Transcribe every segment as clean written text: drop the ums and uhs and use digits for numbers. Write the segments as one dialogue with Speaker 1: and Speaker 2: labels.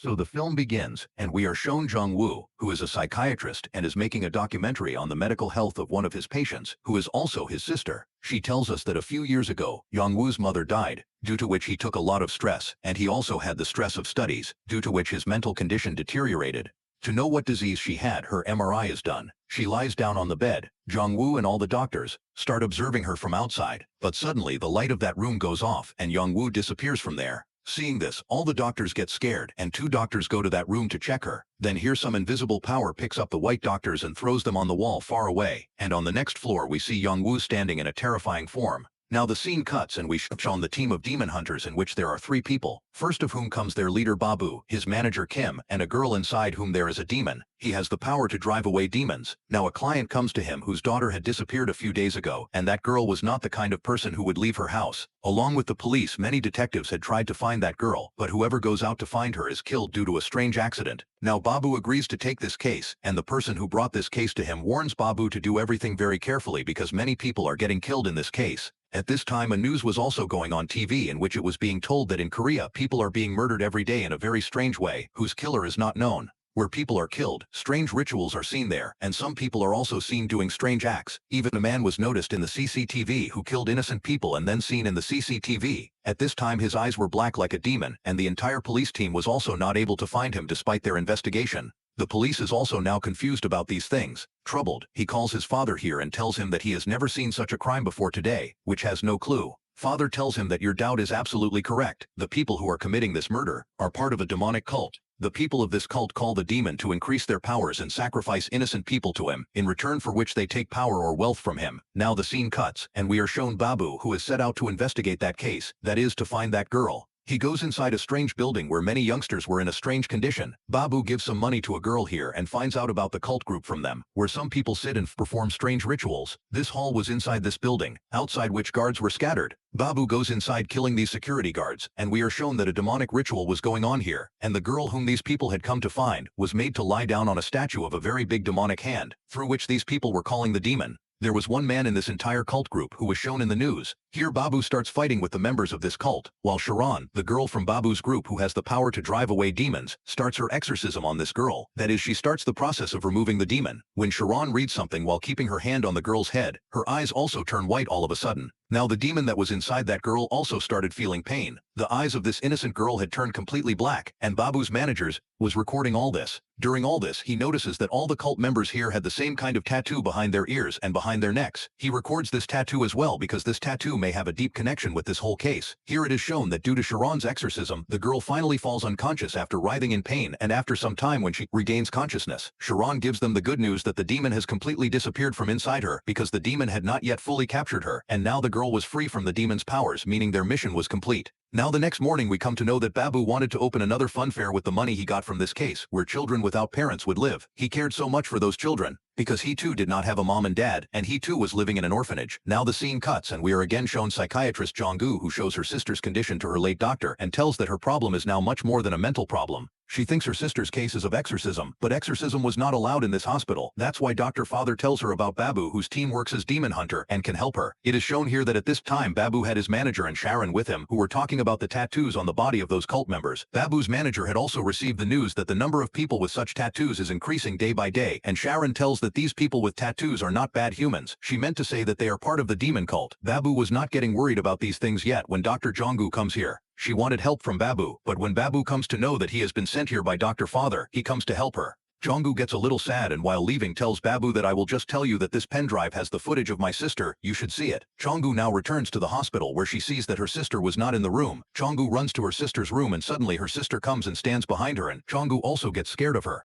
Speaker 1: So the film begins, and we are shown Jongwoo, who is a psychiatrist and is making a documentary on the medical health of one of his patients, who is also his sister. She tells us that a few years ago, Jongwoo's mother died, due to which he took a lot of stress, and he also had the stress of studies, due to which his mental condition deteriorated. To know what disease she had, her MRI is done. She lies down on the bed. Jongwoo and all the doctors start observing her from outside, but suddenly the light of that room goes off and Jongwoo disappears from there. Seeing this, all the doctors get scared and 2 doctors go to that room to check her. Then here some invisible power picks up the white doctors and throws them on the wall far away, and on the next floor we see Jongwoo standing in a terrifying form. Now the scene cuts and we show the team of demon hunters, in which there are 3 people, first of whom comes their leader Babu, his manager Kim, and a girl inside whom there is a demon. He has the power to drive away demons. Now a client comes to him whose daughter had disappeared a few days ago, and that girl was not the kind of person who would leave her house. Along with the police, many detectives had tried to find that girl, but whoever goes out to find her is killed due to a strange accident. Now Babu agrees to take this case, and the person who brought this case to him warns Babu to do everything very carefully because many people are getting killed in this case. At this time a news was also going on TV in which it was being told that in Korea people are being murdered every day in a very strange way, whose killer is not known. Where people are killed, strange rituals are seen there, and some people are also seen doing strange acts. Even a man was noticed in the CCTV who killed innocent people and then seen in the CCTV. At this time his eyes were black like a demon, and the entire police team was also not able to find him despite their investigation. The police is also now confused about these things. Troubled, he calls his father here and tells him that he has never seen such a crime before today, which has no clue. Father tells him that your doubt is absolutely correct. The people who are committing this murder are part of a demonic cult. The people of this cult call the demon to increase their powers and sacrifice innocent people to him, in return for which they take power or wealth from him. Now the scene cuts, and we are shown Babu, who is set out to investigate that case, that is, to find that girl. He goes inside a strange building where many youngsters were in a strange condition. Babu gives some money to a girl here and finds out about the cult group from them, where some people sit and perform strange rituals. This hall was inside this building, outside which guards were scattered. Babu goes inside killing these security guards, and we are shown that a demonic ritual was going on here, and the girl whom these people had come to find was made to lie down on a statue of a very big demonic hand, through which these people were calling the demon. There was one man in this entire cult group who was shown in the news. Here Babu starts fighting with the members of this cult, while Sharan, the girl from Babu's group who has the power to drive away demons, starts her exorcism on this girl. That is, she starts the process of removing the demon. When Sharan reads something while keeping her hand on the girl's head, her eyes also turn white all of a sudden. Now the demon that was inside that girl also started feeling pain. The eyes of this innocent girl had turned completely black, and Babu's managers was recording all this. During all this, he notices that all the cult members here had the same kind of tattoo behind their ears and behind their necks. He records this tattoo as well because this tattoo may have a deep connection with this whole case. Here it is shown that due to Sharan's exorcism, the girl finally falls unconscious after writhing in pain, and after some time when she regains consciousness, Sharan gives them the good news that the demon has completely disappeared from inside her because the demon had not yet fully captured her, and now the girl was free from the demon's powers, meaning their mission was complete. Now the next morning we come to know that Babu wanted to open another fun fair with the money he got from this case, where children without parents would live. He cared so much for those children, because he too did not have a mom and dad, and he too was living in an orphanage. Now the scene cuts and we are again shown psychiatrist Jongwoo, who shows her sister's condition to her late doctor and tells that her problem is now much more than a mental problem. She thinks her sister's case is of exorcism, but exorcism was not allowed in this hospital. That's why Dr. Father tells her about Babu, whose team works as demon hunter and can help her. It is shown here that at this time Babu had his manager and Sharan with him, who were talking about the tattoos on the body of those cult members. Babu's manager had also received the news that the number of people with such tattoos is increasing day by day, and Sharan tells that these people with tattoos are not bad humans. She meant to say that they are part of the demon cult. Babu was not getting worried about these things yet when Dr. Jongwoo comes here. She wanted help from Babu, but when Babu comes to know that he has been sent here by Dr. Father, he comes to help her. Jongwoo gets a little sad and while leaving tells Babu that I will just tell you that this pen drive has the footage of my sister, you should see it. Jongwoo now returns to the hospital where she sees that her sister was not in the room. Jongwoo runs to her sister's room and suddenly her sister comes and stands behind her, and Jongwoo also gets scared of her.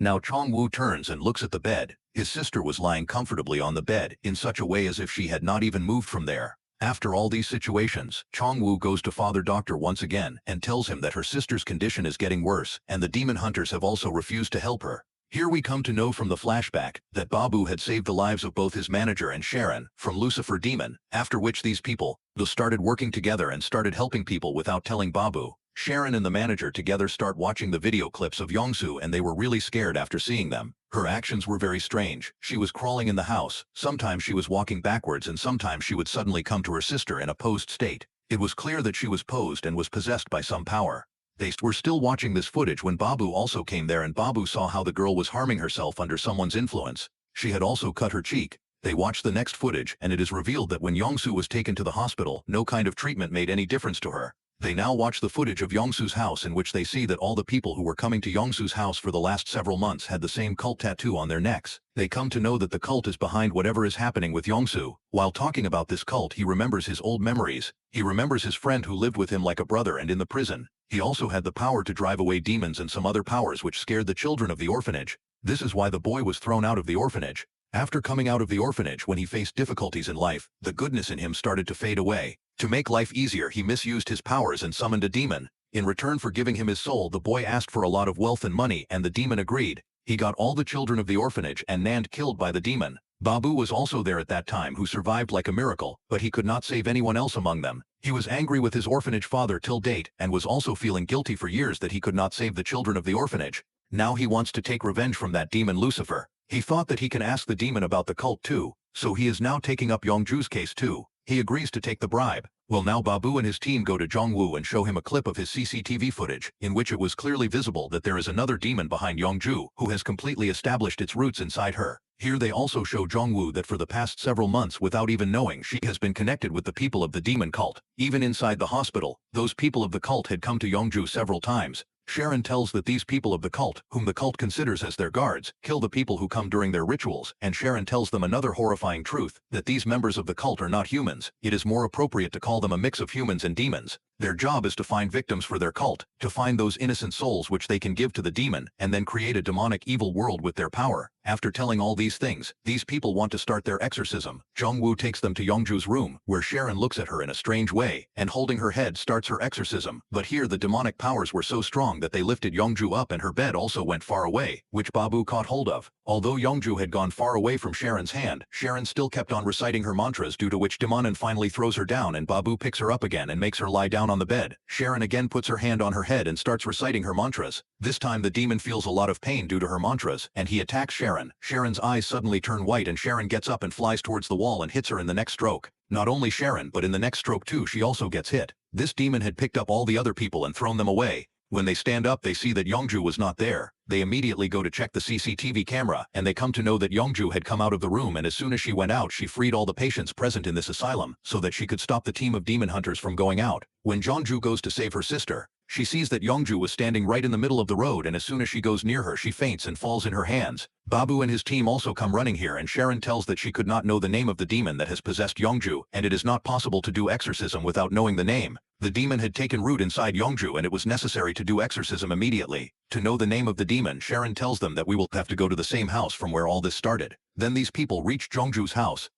Speaker 1: Now Jongwoo turns and looks at the bed. His sister was lying comfortably on the bed, in such a way as if she had not even moved from there. After all these situations, Jongwoo goes to Father Doctor once again and tells him that her sister's condition is getting worse, and the demon hunters have also refused to help her. Here we come to know from the flashback that Babu had saved the lives of both his manager and Sharan from Lucifer Demon, after which these people started working together and started helping people without telling Babu. Sharan and the manager together start watching the video clips of Yongsu, and they were really scared after seeing them. Her actions were very strange. She was crawling in the house, sometimes she was walking backwards and sometimes she would suddenly come to her sister in a posed state. It was clear that she was posed and was possessed by some power. They were still watching this footage when Babu also came there, and Babu saw how the girl was harming herself under someone's influence. She had also cut her cheek. They watched the next footage, and it is revealed that when Yongsu was taken to the hospital, no kind of treatment made any difference to her. They now watch the footage of Yongsu's house, in which they see that all the people who were coming to Yongsu's house for the last several months had the same cult tattoo on their necks. They come to know that the cult is behind whatever is happening with Yongsu. While talking about this cult, he remembers his old memories. He remembers his friend who lived with him like a brother and in the prison. He also had the power to drive away demons and some other powers which scared the children of the orphanage. This is why the boy was thrown out of the orphanage. After coming out of the orphanage, when he faced difficulties in life, the goodness in him started to fade away. To make life easier, he misused his powers and summoned a demon. In return for giving him his soul, the boy asked for a lot of wealth and money, and the demon agreed. He got all the children of the orphanage and Nand killed by the demon. Babu was also there at that time, who survived like a miracle, but he could not save anyone else among them. He was angry with his orphanage father till date, and was also feeling guilty for years that he could not save the children of the orphanage. Now he wants to take revenge from that demon Lucifer. He thought that he can ask the demon about the cult too, so he is now taking up Yongju's case too. He agrees to take the bribe. Well, now Babu and his team go to Jongwoo and show him a clip of his CCTV footage, in which it was clearly visible that there is another demon behind Yongju, who has completely established its roots inside her. Here they also show Jongwoo that for the past several months, without even knowing, she has been connected with the people of the demon cult. Even inside the hospital, those people of the cult had come to Yongju several times. Sharan tells that these people of the cult, whom the cult considers as their guards, kill the people who come during their rituals, and Sharan tells them another horrifying truth, that these members of the cult are not humans. It is more appropriate to call them a mix of humans and demons. Their job is to find victims for their cult, to find those innocent souls which they can give to the demon, and then create a demonic evil world with their power. After telling all these things, these people want to start their exorcism. Jongwoo takes them to Yongju's room, where Sharan looks at her in a strange way, and holding her head starts her exorcism. But here the demonic powers were so strong that they lifted Yongju up, and her bed also went far away, which Babu caught hold of. Although Yongju had gone far away from Sharan's hand, Sharan still kept on reciting her mantras, due to which Demonin finally throws her down, and Babu picks her up again and makes her lie down on the bed. Sharan again puts her hand on her head and starts reciting her mantras. This time the demon feels a lot of pain due to her mantras, and he attacks Sharan. Sharan's eyes suddenly turn white, and Sharan gets up and flies towards the wall and hits her in the next stroke. Not only Sharan, but in the next stroke too, she also gets hit. This demon had picked up all the other people and thrown them away. When they stand up, they see that Yongju was not there. They immediately go to check the CCTV camera, and they come to know that Yongju had come out of the room, and as soon as she went out, she freed all the patients present in this asylum, so that she could stop the team of demon hunters from going out. When Jongju goes to save her sister, she sees that Yongju was standing right in the middle of the road, and as soon as she goes near her, she faints and falls in her hands. Babu and his team also come running here, and Sharan tells that she could not know the name of the demon that has possessed Yongju, and it is not possible to do exorcism without knowing the name. The demon had taken root inside Yongju, and it was necessary to do exorcism immediately. To know the name of the demon, Sharan tells them that we will have to go to the same house from where all this started. Then these people reach Jongju's house.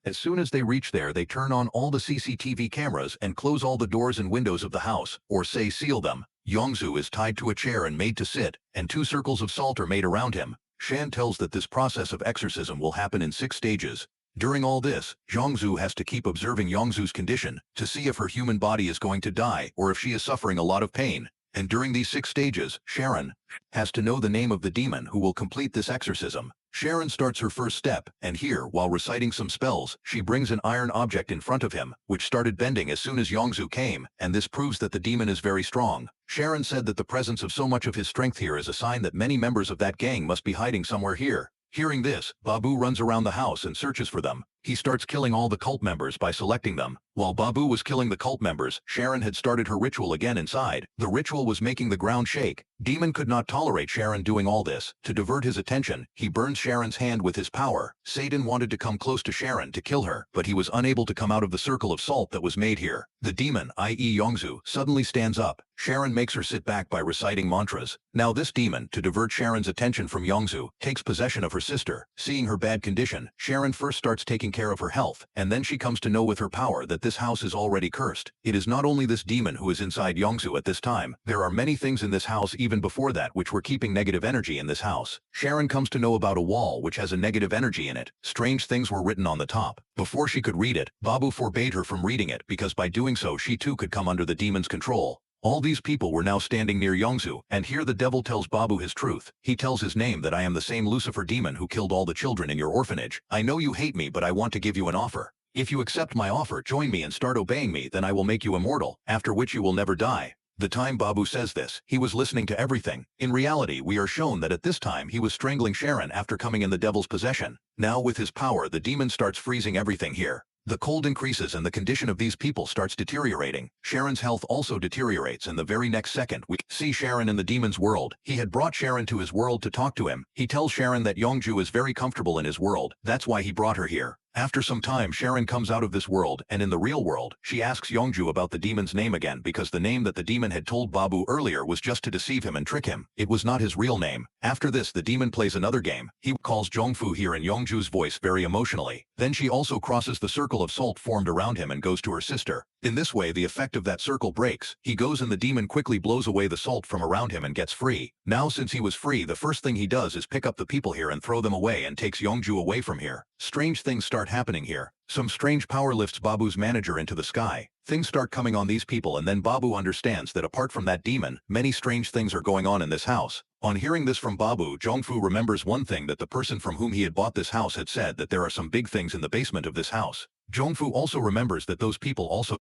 Speaker 1: As soon as they reach there, they turn on all the CCTV cameras and close all the doors and windows of the house, or say seal them. Yongsu is tied to a chair and made to sit, and 2 circles of salt are made around him. Shan tells that this process of exorcism will happen in 6 stages. During all this, Yongsu has to keep observing Yongsu's condition, to see if her human body is going to die or if she is suffering a lot of pain. And during these 6 stages, Sharan has to know the name of the demon who will complete this exorcism. Sharan starts her first step, and here, while reciting some spells, she brings an iron object in front of him, which started bending as soon as Yongsu came, and this proves that the demon is very strong. Sharan said that the presence of so much of his strength here is a sign that many members of that gang must be hiding somewhere here. Hearing this, Babu runs around the house and searches for them. He starts killing all the cult members by selecting them. While Babu was killing the cult members, Sharan had started her ritual again inside. The ritual was making the ground shake. Demon could not tolerate Sharan doing all this. To divert his attention, he burns Sharan's hand with his power. Satan wanted to come close to Sharan to kill her, but he was unable to come out of the circle of salt that was made here. The demon, i.e. Yongsu, suddenly stands up. Sharan makes her sit back by reciting mantras. Now this demon, to divert Sharan's attention from Yongsu, takes possession of her sister. Seeing her bad condition, Sharan first starts taking care of her health, and then she comes to know with her power that this house is already cursed. It is not only this demon who is inside Yongsu at this time. There are many things in this house even before that which were keeping negative energy in this house. Sharan comes to know about a wall which has a negative energy in it. Strange things were written on the top. Before she could read it, Babu forbade her from reading it because by doing so she too could come under the demon's control. All these people were now standing near Yongsu, and here the devil tells Babu his truth. He tells his name that I am the same Lucifer demon who killed all the children in your orphanage. I know you hate me, but I want to give you an offer. If you accept my offer, join me and start obeying me, then I will make you immortal, after which you will never die. The time Babu says this, he was listening to everything. In reality, we are shown that at this time he was strangling Sharan after coming in the devil's possession. Now with his power, the demon starts freezing everything here. The cold increases and the condition of these people starts deteriorating. Sharan's health also deteriorates, and the very next second we see Sharan in the demon's world. He had brought Sharan to his world to talk to him. He tells Sharan that Yongju is very comfortable in his world. That's why he brought her here. After some time, Sharan comes out of this world, and in the real world, she asks Yongju about the demon's name again because the name that the demon had told Babu earlier was just to deceive him and trick him. It was not his real name. After this, the demon plays another game. He calls Jongwoo here in Yongju's voice very emotionally. Then she also crosses the circle of salt formed around him and goes to her sister. In this way, the effect of that circle breaks. He goes and the demon quickly blows away the salt from around him and gets free. Now since he was free, the first thing he does is pick up the people here and throw them away and takes Yongju away from here. Strange things start happening here. Some strange power lifts Babu's manager into the sky. Things start coming on these people, and then Babu understands that apart from that demon, many strange things are going on in this house. On hearing this from Babu, Jongwoo remembers one thing that the person from whom he had bought this house had said, that there are some big things in the basement of this house. Jongwoo also remembers that those people also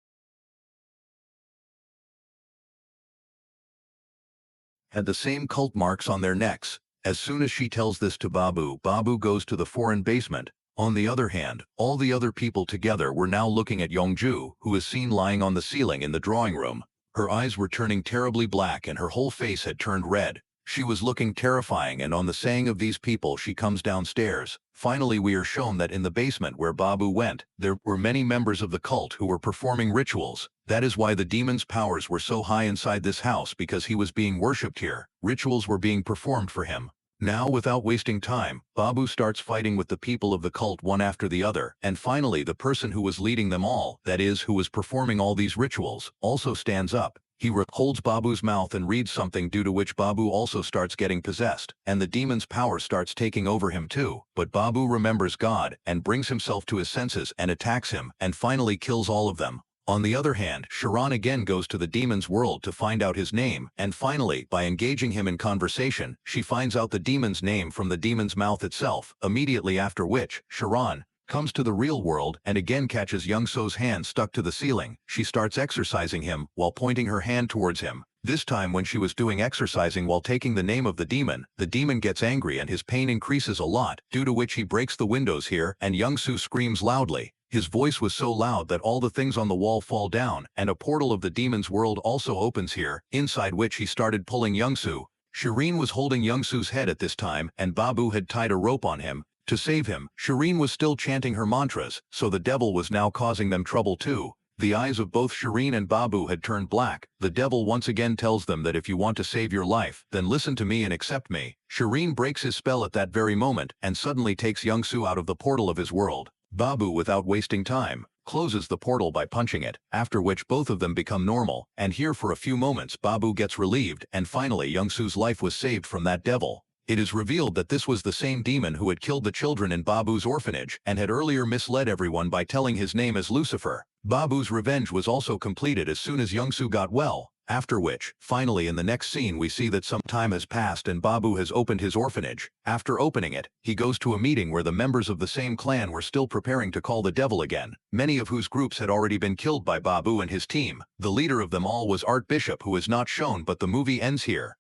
Speaker 1: had the same cult marks on their necks. As soon as she tells this to Babu, Babu goes to the foreign basement. On the other hand, all the other people together were now looking at Yongju, who is seen lying on the ceiling in the drawing room. Her eyes were turning terribly black and her whole face had turned red. She was looking terrifying, and on the saying of these people she comes downstairs. Finally we are shown that in the basement where Babu went, there were many members of the cult who were performing rituals. That is why the demon's powers were so high inside this house, because he was being worshipped here. Rituals were being performed for him. Now without wasting time, Babu starts fighting with the people of the cult one after the other, and finally the person who was leading them all, that is, who was performing all these rituals, also stands up. He holds Babu's mouth and reads something, due to which Babu also starts getting possessed, and the demon's power starts taking over him too. But Babu remembers God and brings himself to his senses and attacks him, and finally kills all of them. On the other hand, Sharan again goes to the demon's world to find out his name, and finally, by engaging him in conversation, she finds out the demon's name from the demon's mouth itself, immediately after which, Sharan comes to the real world and again catches Yongsu's hand stuck to the ceiling. She starts exorcising him while pointing her hand towards him. This time when she was doing exorcising while taking the name of the demon gets angry and his pain increases a lot, due to which he breaks the windows here and Yongsu screams loudly. His voice was so loud that all the things on the wall fall down, and a portal of the demon's world also opens here, inside which he started pulling Yongsu. Sharan was holding Yongsu's head at this time, and Babu had tied a rope on him. To save him, Sharan was still chanting her mantras, so the devil was now causing them trouble too. The eyes of both Sharan and Babu had turned black. The devil once again tells them that if you want to save your life, then listen to me and accept me. Sharan breaks his spell at that very moment, and suddenly takes Yongsu out of the portal of his world. Babu, without wasting time, closes the portal by punching it, after which both of them become normal, and here for a few moments Babu gets relieved, and finally Yongsu's life was saved from that devil. It is revealed that this was the same demon who had killed the children in Babu's orphanage, and had earlier misled everyone by telling his name as Lucifer. Babu's revenge was also completed as soon as Yongsu got well. After which, finally in the next scene we see that some time has passed and Babu has opened his orphanage. After opening it, he goes to a meeting where the members of the same clan were still preparing to call the devil again, many of whose groups had already been killed by Babu and his team. The leader of them all was Archbishop, who is not shown, but the movie ends here.